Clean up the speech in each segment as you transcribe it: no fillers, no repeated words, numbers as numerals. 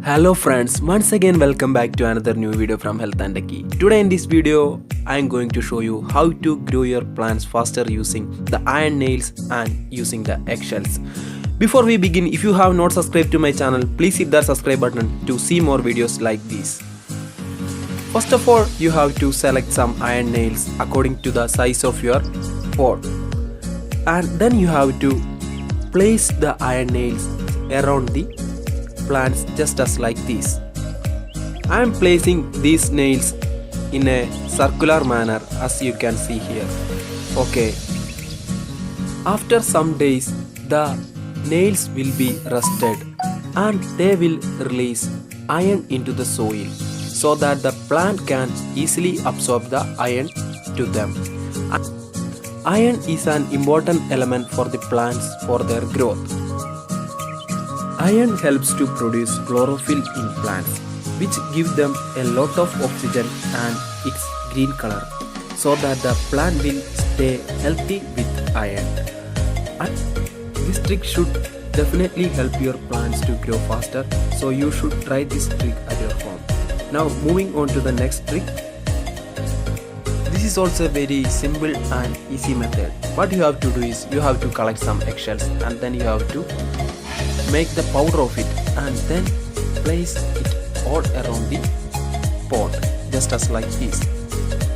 Hello friends, once again welcome back to another new video from Health and Techie. Today in this video, I am going to show you how to grow your plants faster using the iron nails and using the eggshells. Before we begin, if you have not subscribed to my channel, please hit that subscribe button to see more videos like these. First of all, you have to select some iron nails according to the size of your pot. And then you have to place the iron nails around the plants just as like this. I am placing these nails in a circular manner as you can see here. Okay. After some days the nails will be rusted and they will release iron into the soil so that the plant can easily absorb the iron to them. Iron is an important element for the plants for their growth. Iron helps to produce chlorophyll in plants, which give them a lot of oxygen and its green color, so that the plant will stay healthy with iron. And this trick should definitely help your plants to grow faster, so you should try this trick at your home. Now moving on to the next trick. This is also a very simple and easy method. What you have to do is you have to collect some eggshells and then you have to make the powder of it and then place it all around the pot just as like this.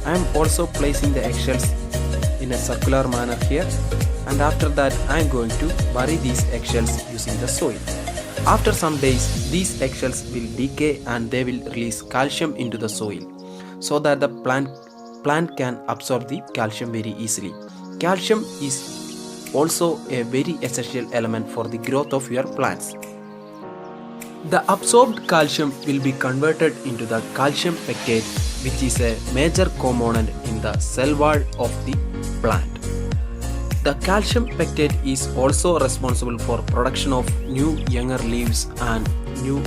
I am also placing the eggshells in a circular manner here, and after that I am going to bury these eggshells using the soil. After some days these eggshells will decay and they will release calcium into the soil so that the plant can absorb the calcium very easily. Calcium is also a very essential element for the growth of your plants. The absorbed calcium will be converted into the calcium pectate, which is a major component in the cell wall of the plant. The calcium pectate is also responsible for production of new younger leaves and new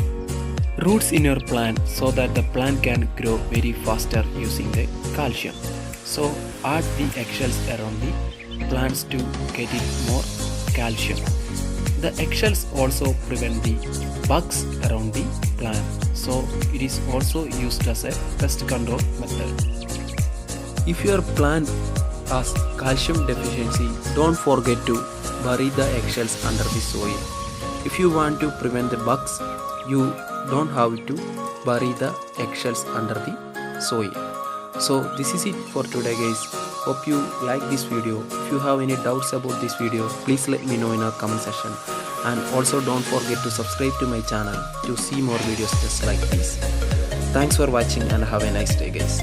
roots in your plant so that the plant can grow very faster using the calcium. So add the eggshells around the plants to get it more calcium. The eggshells also prevent the bugs around the plant, so it is also used as a pest control method. If your plant has calcium deficiency, don't forget to bury the eggshells under the soil. If you want to prevent the bugs, you don't have to bury the eggshells under the soil. So this is it for today guys. Hope you like this video. If you have any doubts about this video, please let me know in our comment section. And also don't forget to subscribe to my channel to see more videos just like this. Thanks for watching and have a nice day guys.